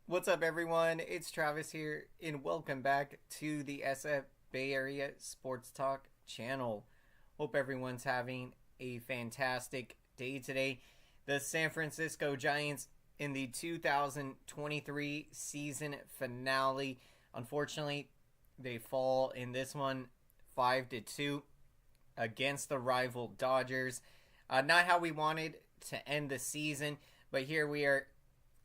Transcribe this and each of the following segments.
What's up, everyone? It's Travis here, and welcome back to the SF Bay Area Sports Talk channel. Hope everyone's having a fantastic day today. The San Francisco Giants in the 2023 season finale. Unfortunately, they fall in this one 5-2 against the rival Dodgers. Not how we wanted to end the season, but here we are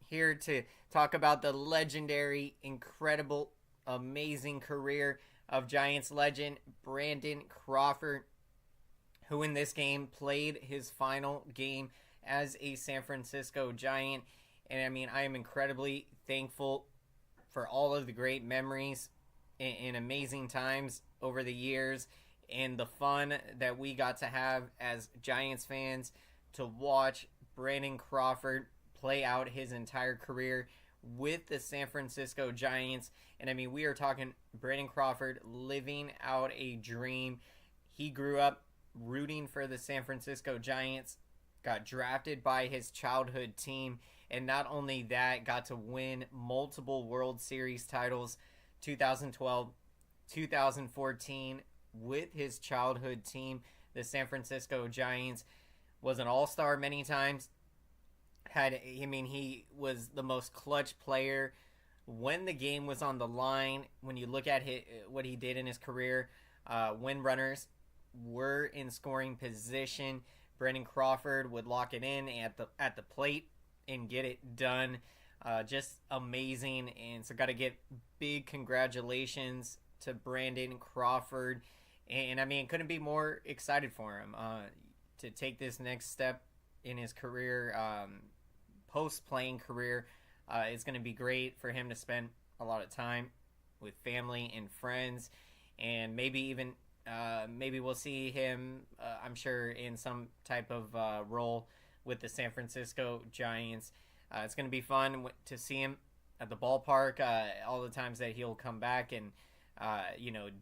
here to talk about the legendary, incredible, amazing career of Giants legend Brandon Crawford, who in this game played his final game as a San Francisco Giant. And I mean, I am incredibly thankful for all of the great memories and amazing times over the years and the fun that we got to have as Giants fans to watch Brandon Crawford play out his entire career with the San Francisco Giants. And I mean, we are talking Brandon Crawford living out a dream. He grew up rooting for the San Francisco Giants, got drafted by his childhood team, and not only that, got to win multiple World Series titles, 2012, 2014, with his childhood team, the San Francisco Giants. Was an all-star many times. He was the most clutch player when the game was on the line. When you look at what he did in his career, when runners were in scoring position, Brandon Crawford would lock it in at the plate and get it done. Just amazing, and so got to give big congratulations to Brandon Crawford. And I mean, couldn't be more excited for him to take this next step in his career. Post-playing career, it's going to be great for him to spend a lot of time with family and friends, and maybe we'll see him, I'm sure, in some type of role with the San Francisco Giants. It's going to be fun to see him at the ballpark, all the times that he'll come back, and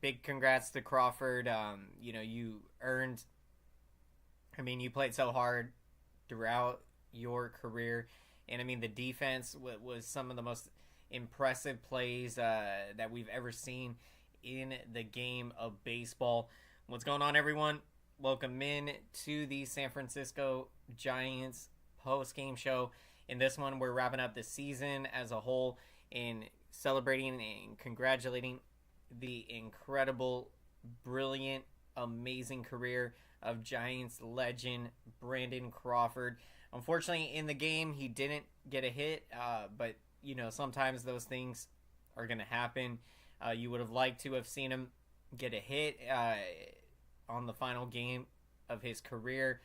big congrats to Crawford. You earned, you played so hard throughout your career, and I mean, the defense was some of the most impressive plays that we've ever seen in the game of baseball. What's going on, everyone? Welcome in to the San Francisco Giants post-game show. In this one, we're wrapping up the season as a whole and celebrating and congratulating the incredible, brilliant, amazing career of Giants legend Brandon Crawford. Unfortunately, in the game, he didn't get a hit, but, sometimes those things are going to happen. You would have liked to have seen him get a hit on the final game of his career.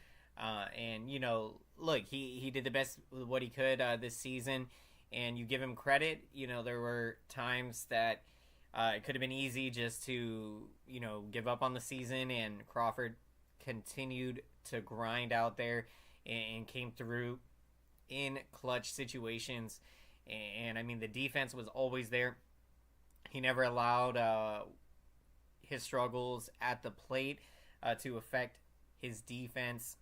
Look, he did the best with what he could this season, and you give him credit. There were times that it could have been easy just to, give up on the season, and Crawford continued to grind out there and came through in clutch situations. And I mean, the defense was always there. He never allowed his struggles at the plate to affect his defense.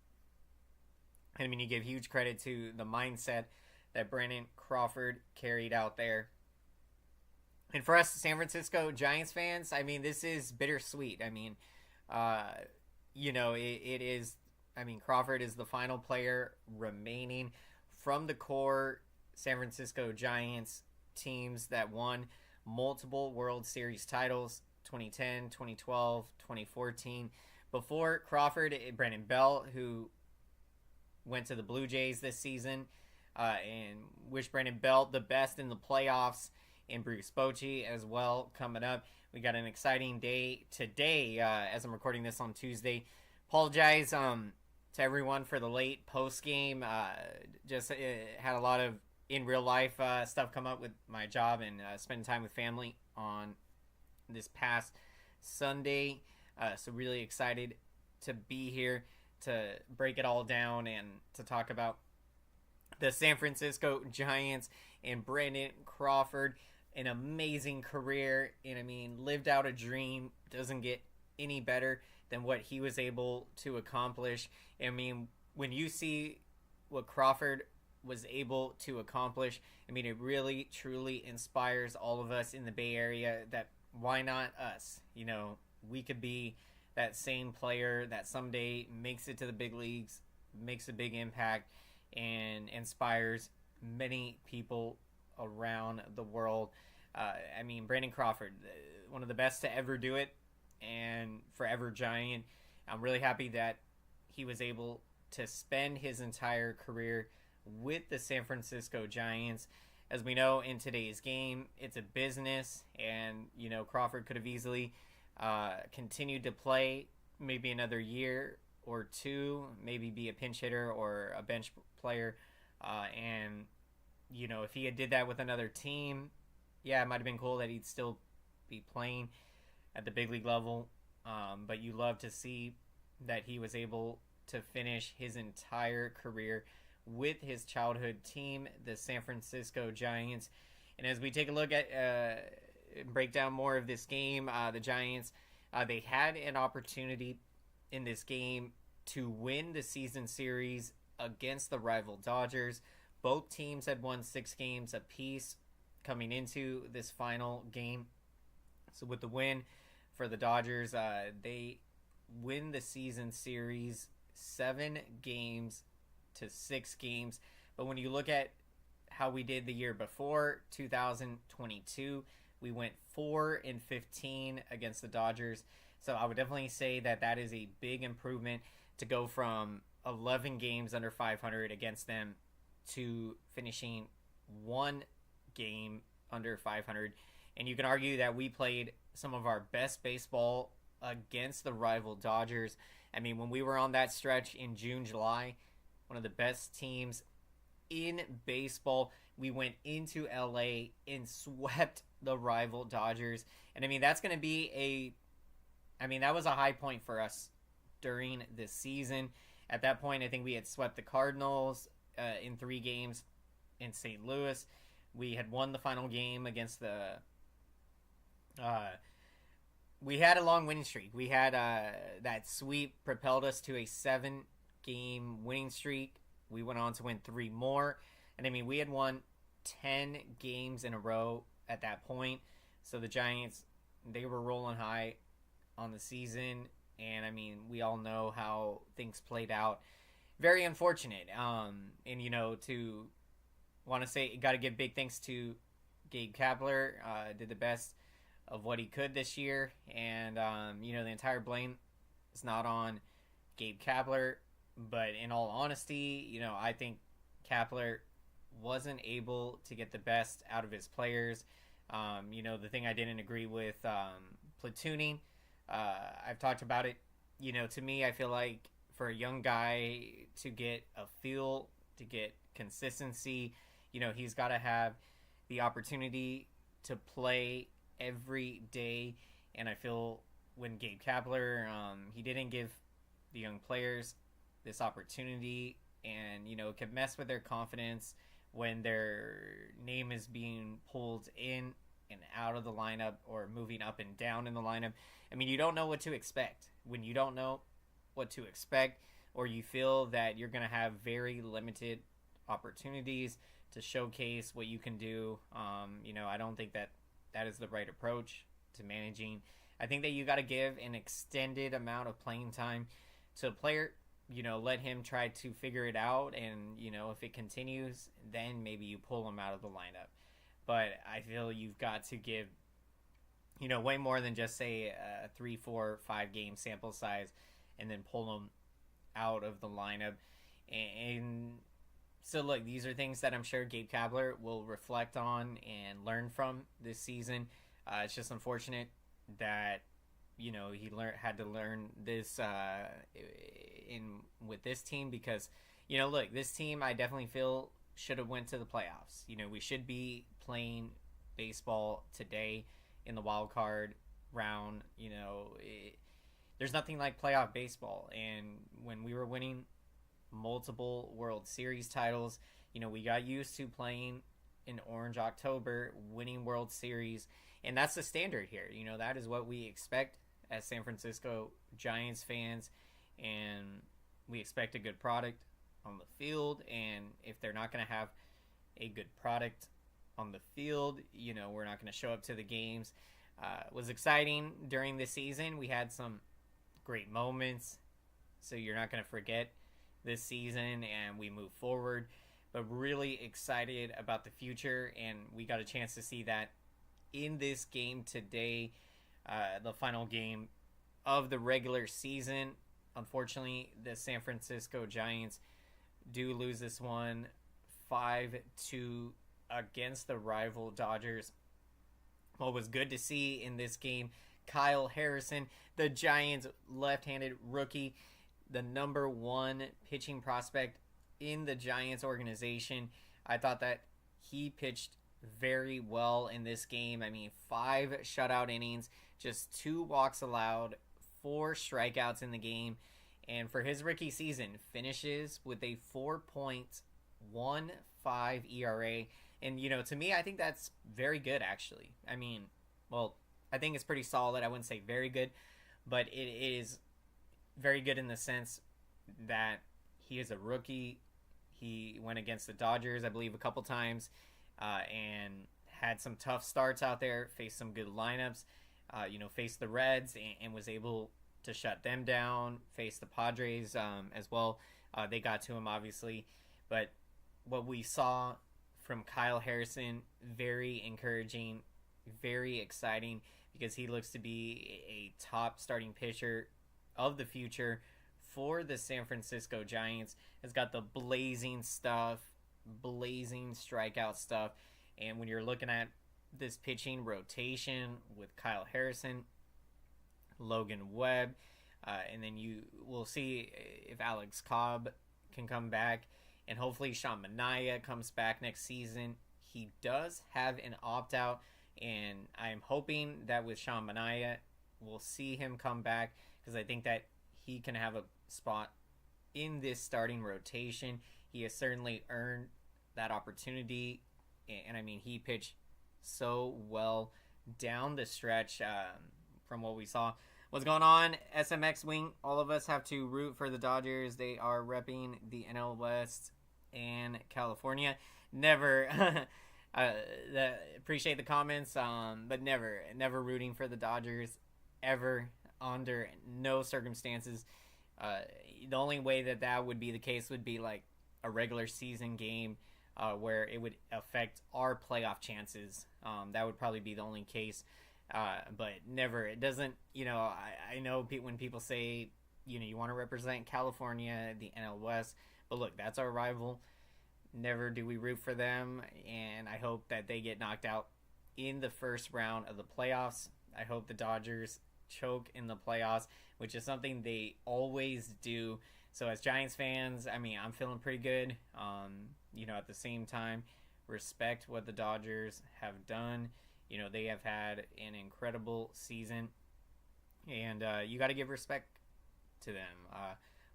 I mean, you give huge credit to the mindset that Brandon Crawford carried out there. And for us San Francisco Giants fans, I mean, this is bittersweet. I mean, it is. I mean, Crawford is the final player remaining from the core San Francisco Giants teams that won multiple World Series titles, 2010, 2012, 2014. Before Crawford, Brandon Belt, who went to the Blue Jays this season, and wish Brandon Belt the best in the playoffs, and Bruce Bochy as well coming up. We got an exciting day today as I'm recording this on Tuesday. Apologize to everyone for the late post game. Just had a lot of in real life stuff come up with my job and spending time with family on this past Sunday. So really excited to be here to break it all down and to talk about the San Francisco Giants and Brandon Crawford. An amazing career, and I mean, lived out a dream. Doesn't get any better than what he was able to accomplish. I mean, when you see what Crawford was able to accomplish. I mean, it really, truly inspires all of us in the Bay Area that why not us? You know, we could be that same player that someday makes it to the big leagues, makes a big impact, and inspires many people around the world. I mean, Brandon Crawford, one of the best to ever do it, and forever Giant. I'm really happy that he was able to spend his entire career with the San Francisco Giants. As we know, in today's game, it's a business, and, you know, Crawford could have easily continued to play maybe another year or two, maybe be a pinch hitter or a bench player. And, you know, if he had did that with another team, yeah, it might have been cool that he'd still be playing at the big league level. But you love to see that he was able to finish his entire career with his childhood team, the San Francisco Giants. And as we take a look at break down more of this game, the Giants, they had an opportunity in this game to win the season series against the rival Dodgers. Both teams had won 6 games apiece coming into this final game. So with the win for the Dodgers, they win the season series 7 games to 6 games. But when you look at how we did the year before, 2022, we went 4-15 against the Dodgers. So I would definitely say that that is a big improvement to go from 11 games under 500 against them to finishing 1 game under 500. And you can argue that we played some of our best baseball against the rival Dodgers. I mean, when we were on that stretch in June, July, one of the best teams in baseball, we went into LA and swept the rival Dodgers. And I mean, that's going to be that was a high point for us during this season. At that point, I think we had swept the Cardinals in 3 games in St. Louis. We had won the final game against the we had a long winning streak. We had that sweep propelled us to a 7-game winning streak. We went on to win 3 more. And I mean, we had won 10 games in a row at that point. So the Giants, they were rolling high on the season. And I mean, we all know how things played out. Very unfortunate. And, you know, to want to say, got to give big thanks to Gabe Kapler. Did the best of what he could this year. And, you know, the entire blame is not on Gabe Kapler. But in all honesty, you know, I think Kapler wasn't able to get the best out of his players. You know, the thing I didn't agree with platooning, I've talked about it. You know, to me, I feel like for a young guy to get a feel, to get consistency, you know, he's got to have the opportunity to play every day. And I feel when Gabe Kapler, he didn't give the young players this opportunity, and, you know, it could mess with their confidence when their name is being pulled in and out of the lineup or moving up and down in the lineup. I mean, you don't know what to expect. When you don't know what to expect, or you feel that you're going to have very limited opportunities to showcase what you can do, you know, I don't think that that is the right approach to managing. I think that you got to give an extended amount of playing time to a player. You know, let him try to figure it out, and, you know, if it continues, then maybe you pull him out of the lineup. But I feel you've got to give, you know, way more than just, say, a 3, 4, 5 game sample size and then pull him out of the lineup. And so, look, these are things that I'm sure Gabe Kapler will reflect on and learn from this season. It's just unfortunate that, you know, he had to learn this with this team, because, you know, look, this team I definitely feel should have went to the playoffs. You know, we should be playing baseball today in the wild card round. You know, there's nothing like playoff baseball. And when we were winning multiple World Series titles, you know, we got used to playing in Orange October, winning World Series, and that's the standard here. You know, that is what we expect as San Francisco Giants fans, and we expect a good product on the field, and if they're not going to have a good product on the field, we're not going to show up to the games. It was exciting during the season. We had some great moments, so you're not going to forget this season, and we move forward. But really excited about the future, and we got a chance to see that in this game today, the final game of the regular season. Unfortunately, the San Francisco Giants do lose this one 5-2 against the rival Dodgers. What was good to see in this game, Kyle Harrison, the Giants' left-handed rookie, the number one pitching prospect in the Giants organization. I thought that he pitched very well in this game. I mean, 5 shutout innings, just 2 walks allowed, 4 strikeouts in the game, and for his rookie season, finishes with a 4.15 ERA. And, to me, I think that's very good, actually. I mean, well, I think it's pretty solid. I wouldn't say very good, but it is very good in the sense that he is a rookie. He went against the Dodgers, I believe, a couple times, and had some tough starts out there, faced some good lineups, faced the Reds and was able to shut them down, faced the Padres as well. They got to him, obviously. But what we saw from Kyle Harrison, very encouraging, very exciting, because he looks to be a top starting pitcher of the future for the San Francisco Giants. Has got the blazing strikeout stuff. And when you're looking at this pitching rotation with Kyle Harrison, Logan Webb, and then you will see if Alex Cobb can come back, and hopefully Sean Manaea comes back next season. He does have an opt-out, and I'm hoping that with Sean Manaea, we'll see him come back, because I think that he can have a spot in this starting rotation. He has certainly earned that opportunity, and I mean, he pitched so well down the stretch from what we saw. What's going on, SMX Wing? All of us have to root for the Dodgers. They are repping the NL West and California. Never appreciate the comments, but never rooting for the Dodgers ever, under no circumstances. The only way that would be the case would be like a regular season game where it would affect our playoff chances. That would probably be the only case. But never, it doesn't, I know when people say, you want to represent California, the NL West, but look, that's our rival. Never do we root for them, and I hope that they get knocked out in the first round of the playoffs. I hope the Dodgers choke in the playoffs, which is something they always do. So as Giants fans, I mean, I'm feeling pretty good. At the same time, respect what the Dodgers have done. They have had an incredible season, and you got to give respect to them.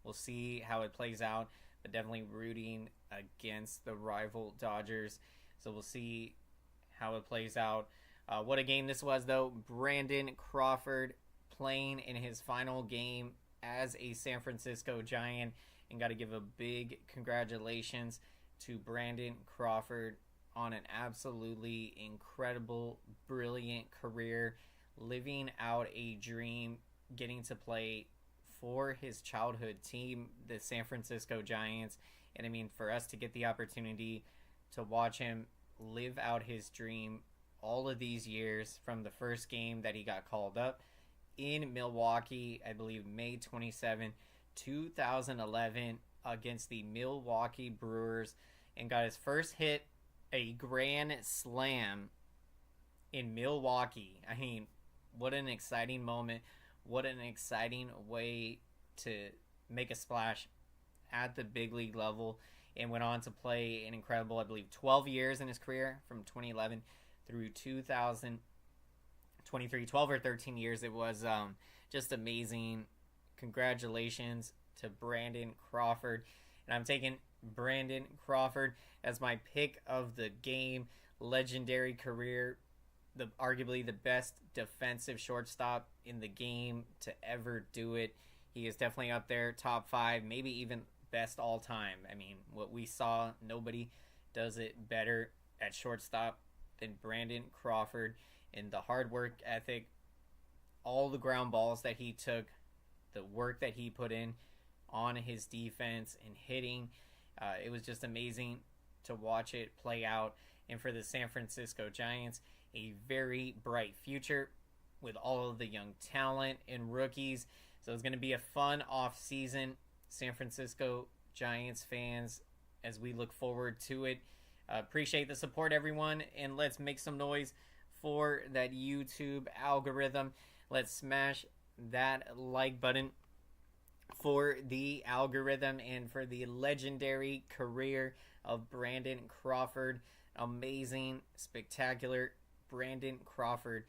We'll see how it plays out, but definitely rooting against the rival Dodgers. So we'll see how it plays out. What a game this was, though. Brandon Crawford playing in his final game as a San Francisco Giant, and got to give a big congratulations to Brandon Crawford on an absolutely incredible, brilliant career, living out a dream, getting to play for his childhood team, the San Francisco Giants. And I mean, for us to get the opportunity to watch him live out his dream all of these years, from the first game that he got called up in Milwaukee, I believe May 27, 2011, against the Milwaukee Brewers, and got his first hit, a grand slam in Milwaukee. I mean, what an exciting moment. What an exciting way to make a splash at the big league level, and went on to play an incredible, I believe, 12 years in his career, from 2011 through 2023, 12 or 13 years. It was just amazing. Congratulations to Brandon Crawford. And I'm taking Brandon Crawford as my pick of the game. Legendary career, arguably the best defensive shortstop in the game to ever do it. He is definitely up there, top 5, maybe even best all time. I mean, what we saw, nobody does it better at shortstop than Brandon Crawford, and the hard work ethic, all the ground balls that he took, the work that he put in on his defense and hitting. It was just amazing to watch it play out. And for the San Francisco Giants, a very bright future with all of the young talent and rookies. So it's going to be a fun off season, San Francisco Giants fans, as we look forward to it. Appreciate the support, everyone, and let's make some noise for that YouTube algorithm. Let's smash that like button for the algorithm and for the legendary career of Brandon Crawford. Amazing, spectacular Brandon Crawford.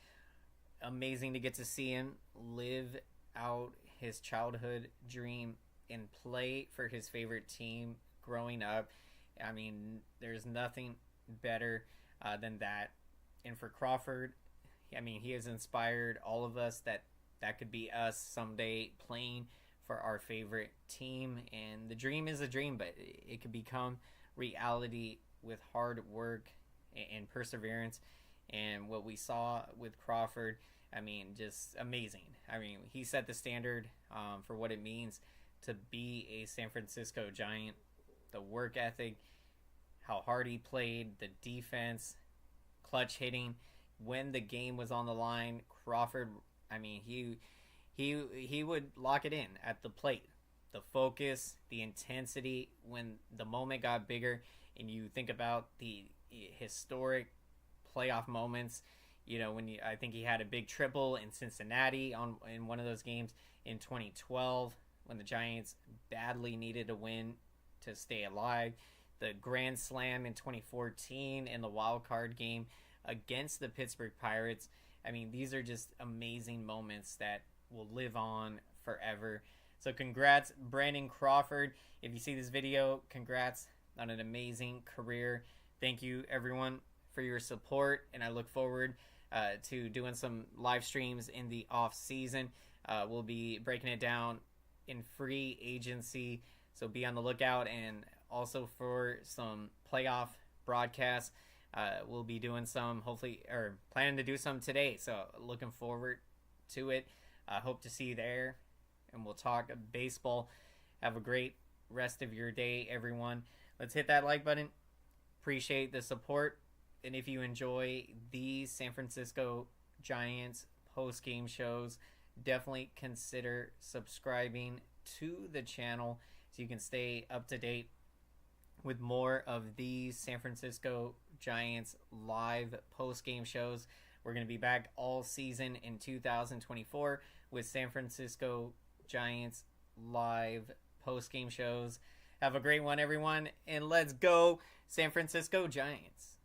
Amazing to get to see him live out his childhood dream and play for his favorite team growing up. I mean, there's nothing better than that. And for Crawford, I mean, he has inspired all of us that could be us someday playing for our favorite team. And the dream is a dream, but it could become reality with hard work and perseverance. And what we saw with Crawford, I mean, just amazing. I mean, he set the standard for what it means to be a San Francisco Giant. The work ethic, how hard he played, the defense, clutch hitting. When the game was on the line, Crawford, I mean, he would lock it in at the plate. The focus, the intensity, when the moment got bigger, and you think about the historic playoff moments, you know, I think he had a big triple in Cincinnati in one of those games in 2012 when the Giants badly needed a win to stay alive. The grand slam in 2014 in the wild card game against the Pittsburgh Pirates. I mean, these are just amazing moments that will live on forever. So congrats, Brandon Crawford. If you see this video, congrats on an amazing career. Thank you, everyone, for your support, and I look forward to doing some live streams in the off season. We'll be breaking it down in free agency, so be on the lookout. And also for some playoff broadcasts, we'll be doing some, hopefully, or planning to do some today, so looking forward to it. Hope to see you there, and we'll talk baseball. Have a great rest of your day, everyone. Let's hit that like button. Appreciate the support. And if you enjoy these San Francisco Giants post-game shows, definitely consider subscribing to the channel so you can stay up to date with more of these San Francisco Giants live post-game shows. We're going to be back all season in 2024 with San Francisco Giants live post-game shows. Have a great one, everyone, and let's go San Francisco Giants.